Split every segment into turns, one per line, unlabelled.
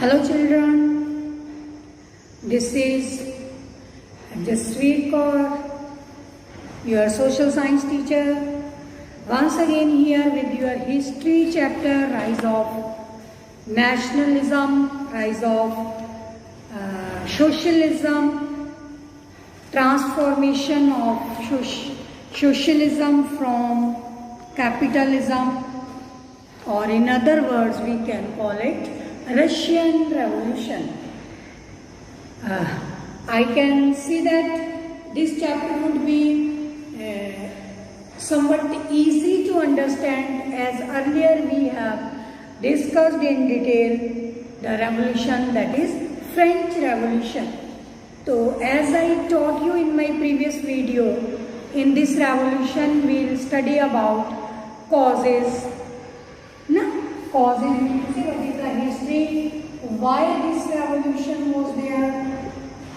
Hello children, this is Jasveer Kaur, your social science teacher. Once again here with your history chapter, rise of nationalism, rise of socialism, transformation of socialism from capitalism, or in other words we can call it Russian Revolution. I can see that this chapter would be somewhat easy to understand, as earlier we have discussed in detail the revolution, that is French Revolution. So as I taught you in my previous video, in this revolution we will study about causes. Causes, what is the history, why this revolution was there,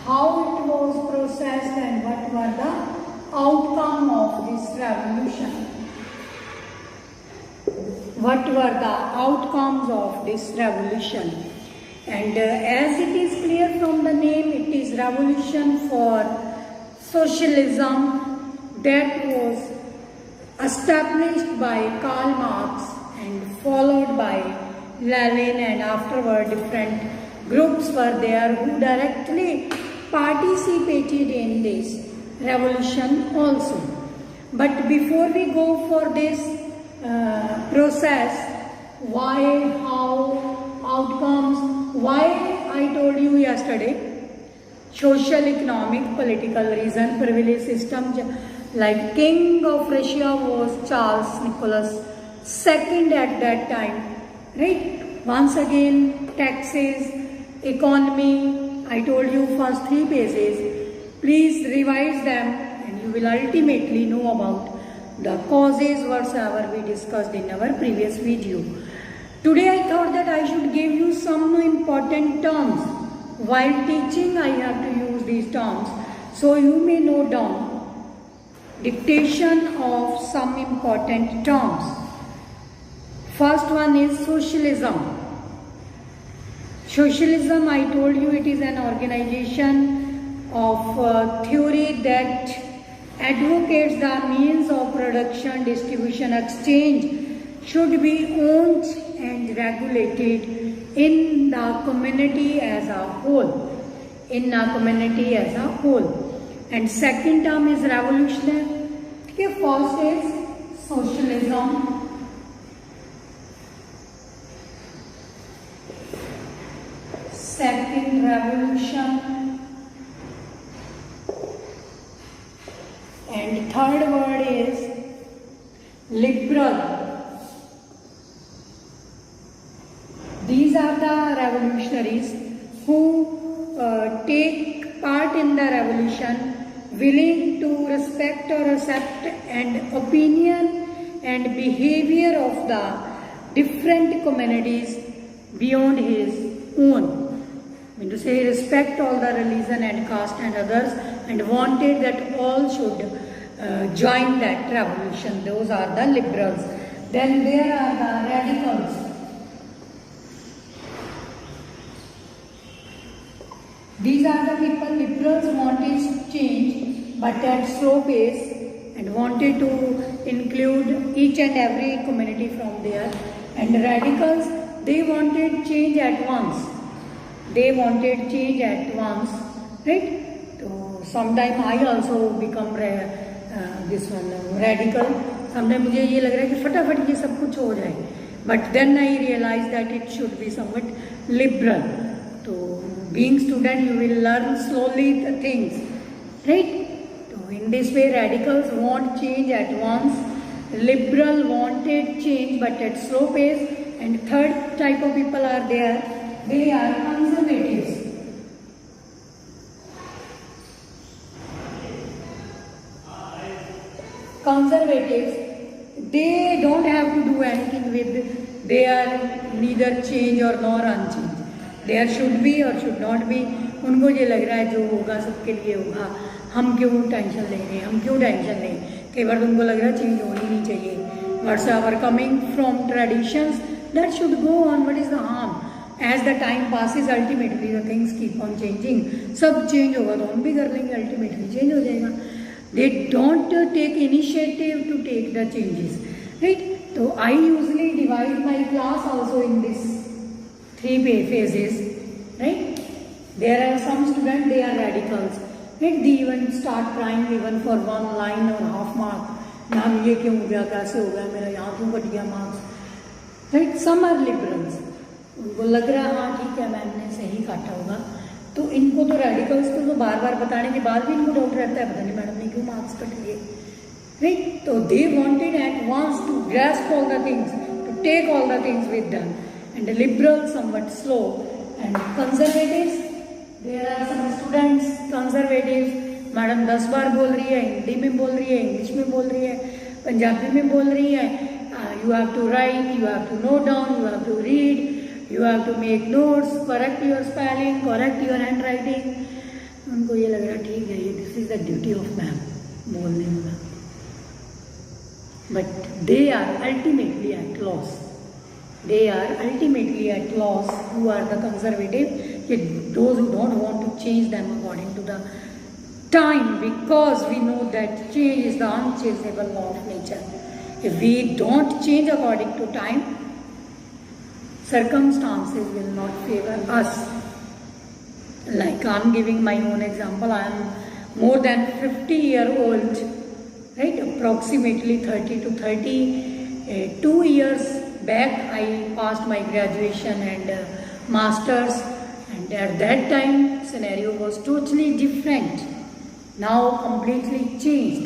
how it was processed, and what were the outcome of this revolution. What were the outcomes of this revolution? And as it is clear from the name, it is revolution for socialism that was established by Karl Marx and followed by Lenin, and afterward different groups were there who directly participated in this revolution also. But before we go for this process, why, how, outcomes, why I told you yesterday, social, economic, political reason, privilege system, like King of Russia was Charles Nicholas II at that time, right? Once again, taxes, economy, I told you first 3 pages. Please revise them and you will ultimately know about the causes whatsoever we discussed in our previous video. Today I thought that I should give you some important terms. While teaching I have to use these terms, so you may note down dictation of some important terms. First one is socialism. Socialism, I told you, it is an organization of theory that advocates the means of production, distribution, exchange should be owned and regulated in the community as a whole. In the community as a whole. And second term is revolutionary. Okay, first is socialism. Second, revolution, and third word is liberal. These are the revolutionaries who take part in the revolution, willing to respect or accept an opinion and behavior of the different communities beyond his own. I mean to say, respect all the religion and caste and others, and wanted that all should join that revolution. Those are the liberals. Then there are the radicals. These are the people. Liberals wanted change but at slow pace and wanted to include each and every community from there. And radicals, they wanted change at once. They wanted change at once, right? So sometime I also become this one radical. Sometimes मुझे ये लग रहा है कि फटाफट ये सब कुछ हो जाए. But then I realized that it should be somewhat liberal. So being student, you will learn slowly the things, right? So in this way, radicals want change at once. Liberal wanted change but at slow pace. And third type of people are there. They are conservatives. Conservatives, they don't have to do anything with their neither change or nor unchange. There should be or should not be. उनको ये लग रहा है जो होगा सबके लिए होगा. हम क्यों टेंशन ले रहे हैं, हम क्यों टेंशन लें. कई बार उनको लग रहा है चेंज होनी नहीं चाहिए. Whatsoever coming from traditions, that should go on. What is the harm? As the time passes ultimately the things keep on changing. सब चेंज होगा तो हम भी कर लेंगे, अल्टीमेटली चेंज हो जाएगा. They don't take initiative to take the changes, right. तो I usually divide my class also in this 3 phases, right. There are some students, they are radicals, right. They even start crying even for 1 line or half mark. Ma'am ये क्यों हो गया, कैसे हो गया, मेरा यहाँ क्यों कट गया marks, right. Some are liberals, उनको लग रहा है हाँ ठीक है मैम ने सही काटा होगा. तो इनको तो रेडिकल्स को तो बार बार बताने के बाद भी इनको डाउट रहता है, पता नहीं मैडम ने क्यों मार्क्स कट लिए, राइट. तो they wanted at once to grasp all the things, to take all the things with them. And liberal somewhat slow. And conservatives, there are some students conservatives, madam 10 बार बोल रही है, हिंदी में बोल रही है, इंग्लिश में बोल रही है, पंजाबी में बोल रही है, you have to write, you have to note down, you have to read, you have to make notes, correct your spelling, correct your handwriting. उनको ये लग रहा ठीक है, ये this is the duty of ma'am बोलने में. But they are ultimately at loss. They are ultimately at loss. Who are the conservative? Those who don't want to change them according to the time, because we know that change is the unchangeable law of nature. If we don't change according to time, circumstances will not favor us. Like I am giving my own example. I am more than 50-year-old, right? Approximately 30 to 32 years back, I passed my graduation and masters, and at that time scenario was totally different. Now completely changed,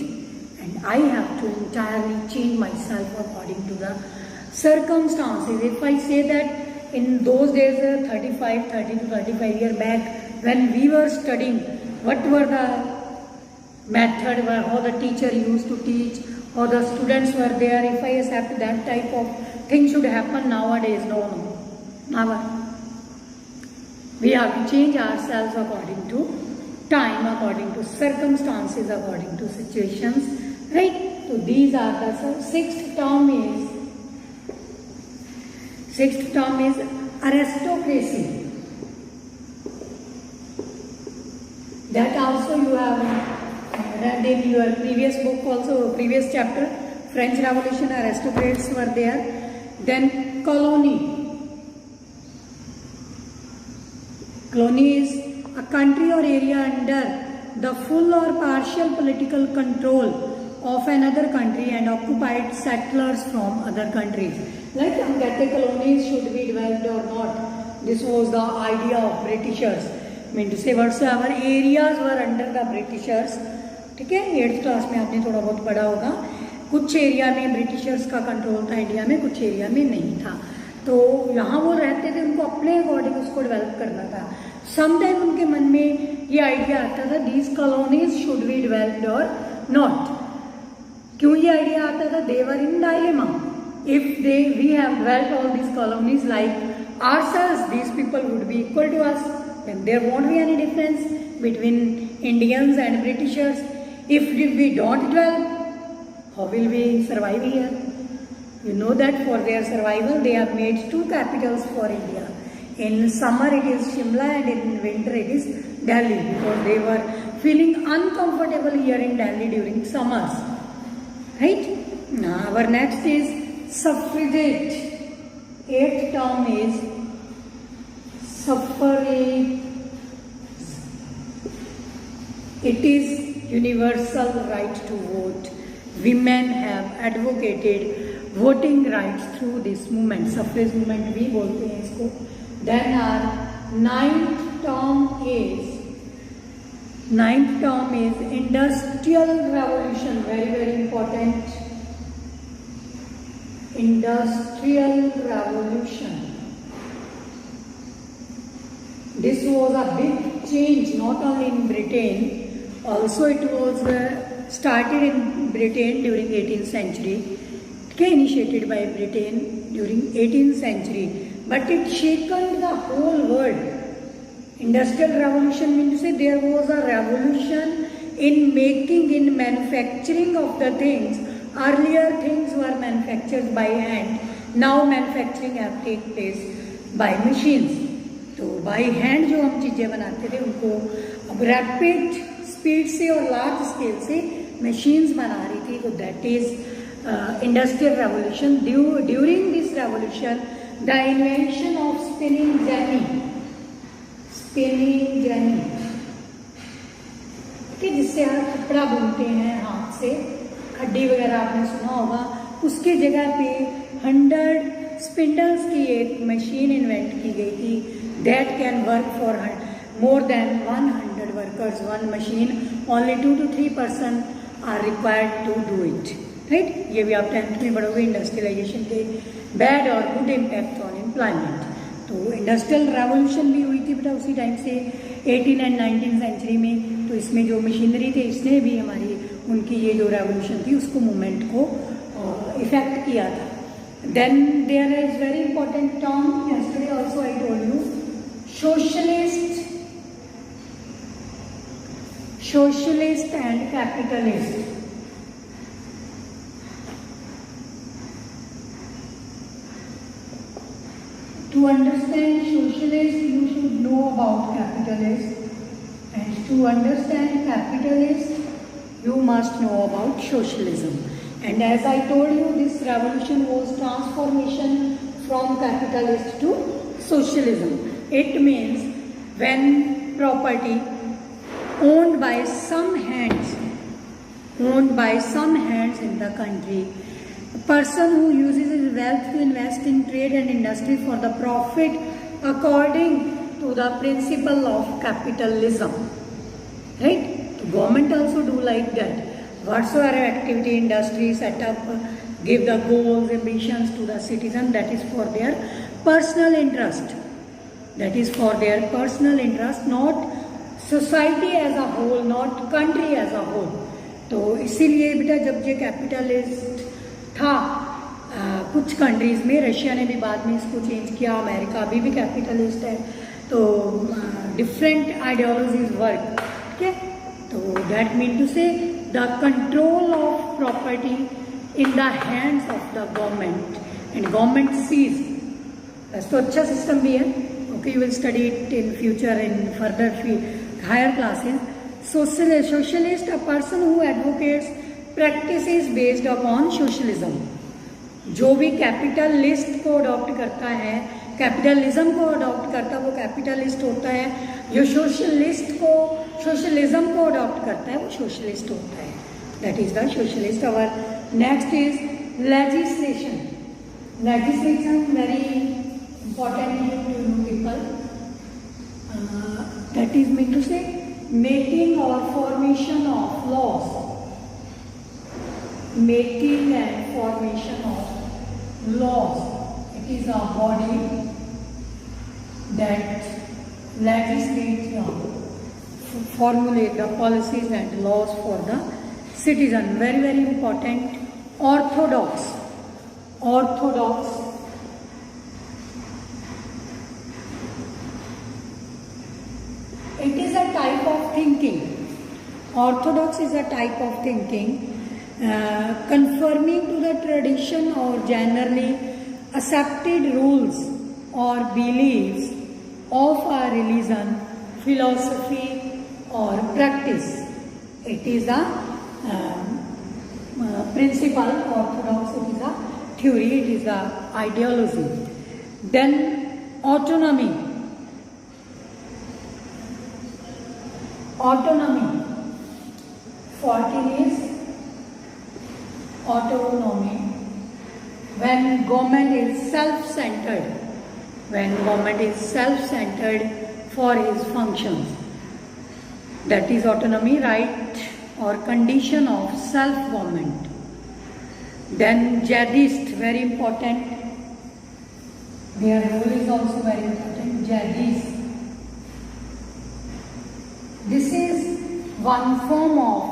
and I have to entirely change myself according to the circumstances. If I say that in those days, 30 to 35 years back, when we were studying, what were the method, how the teacher used to teach, how the students were there, if I accept that type of thing should happen nowadays, no, never. We have to change ourselves according to time, according to circumstances, according to situations, right. So these are the sixth term is aristocracy. That also you have read in your previous book also, previous chapter. French Revolution, aristocrats were there. Then colony. Colony is a country or area under the full or partial political control of another country and occupied settlers from other countries. Like हम कहते colonies should be developed or not. This was the idea of Britishers. I mean to say whatsoever areas were under the Britishers. ठीक है, 8th class में आपने थोड़ा बहुत पढ़ा होगा. कुछ एरिया में ब्रिटिशर्स का कंट्रोल था इंडिया में, कुछ एरिया में नहीं था. तो यहाँ वो रहते थे, उनको अपने अकॉर्डिंग उसको डेवलप करना था. समटाइम उनके मन में ये आइडिया आता था these colonies should be developed or not. क्यों ये आइडिया आता था? They were in dilemma. If we have developed all these colonies like ourselves, these people would be equal to us, then there won't be any difference between Indians and Britishers. If we don't develop, how will we survive here? You know that for their survival, they have made 2 capitals for India. In summer it is Shimla and in winter it is Delhi, because they were feeling uncomfortable here in Delhi during summers. Right? Now our next is suffragette. 8th term is suffrage. It is universal right to vote. Women have advocated voting rights through this movement. Suffrage movement भी बोलते हैं इसको. Then our 9th term is industrial revolution. Very very important. Industrial revolution. This was a big change not only in Britain, also it was started in Britain during 18th century. Initiated by Britain during 18th century, but it shaken the whole world. Industrial revolution means to say there was a revolution in making, in manufacturing of the things. Earlier things were manufactured by hand. Now manufacturing have taken place by machines. तो by hand जो हम चीज़ें बनाते थे उनको अब rapid speed से और लार्ज स्केल से मशीन्स बना रही थी. तो that is industrial revolution. During this revolution the invention of spinning jenny जिससे आप कपड़ा बुनते हैं हाथ से, खड्डी वगैरह आपने सुना होगा, उसकी जगह पे 100 स्पिंडल्स की एक मशीन इन्वेंट की गई थी. That can work for more than 100 workers. One machine, only 2 to 3 person are required to do it. Right, ये भी आप 10th में पढ़ोगे इंडस्ट्रियलाइजेशन के बैड और गुड इम्पैक्ट ऑन एम्प्लॉयमेंट. तो इंडस्ट्रियल रेवोल्यूशन भी हुई थी बेटा उसी टाइम से 18 and 19 सेंचुरी में. तो इसमें जो मशीनरी थे इसने भी हमारी उनकी ये जो रेवोल्यूशन थी उसको मूवमेंट को इफेक्ट किया था. Then there is very important term, yesterday also I told you, socialist and capitalist. To understand socialist, you should know about capitalist, and to understand capitalist, you must know about socialism. And as I told you, this revolution was transformation from capitalist to socialism. It means when property owned by some hands in the country, a person who uses his wealth to invest in trade and industry for the profit according to the principle of capitalism. Right? The government also do like that. Whatsoever activity, industry set up, give the goals, ambitions to the citizen, that is for their personal interest. That is for their personal interest, not society as a whole, not country as a whole. तो इसीलिए बेटा जब ये capitalist था कुछ countries में, Russia ने भी बाद में इसको चेंज किया, अमेरिका अभी भी कैपिटलिस्ट है. तो डिफरेंट आइडियोलॉजीज वर्क. ठीक है, तो that mean to say the control of property in the hands of the government and government seize. बस तो अच्छा सिस्टम भी है. Okay, you will study it in future in further higher classes. Socialist, a person who advocates practices based upon socialism. जो भी capitalist को adopt करता है, कैपिटलिज्म को अडॉप्ट करता है, वो कैपिटलिस्ट होता है. जो सोशलिज्म को अडॉप्ट करता है वो सोशलिस्ट होता है. That is the socialist. Our next is legislation. Legislation very important to you people. That is mean to say making or formation of laws. Making and formation of laws. It is a body that legislates, formulate the policies and laws for the citizen. Very, very important. Orthodox. It is a type of thinking. Orthodox is a type of thinking conforming to the tradition or generally accepted rules or beliefs of a religion, philosophy or practice. It is a principle. Orthodox, it is a theory, it is a ideology. Then autonomy. 14 is autonomy. When government is self-centered. When government is self-centered for its functions. That is autonomy, right or condition of self-government. Then jihadist, very important. Their role is also very important. Jihadist. This is one form of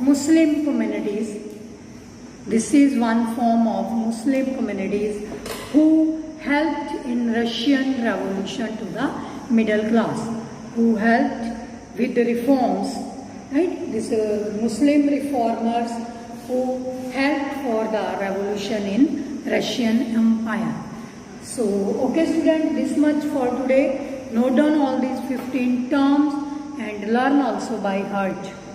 Muslim communities. This is one form of Muslim communities who helped in Russian Revolution to the middle class, who helped with the reforms, right? These Muslim reformers who helped for the revolution in Russian Empire. So, okay student, this much for today. note down all these 15 terms and learn also by heart.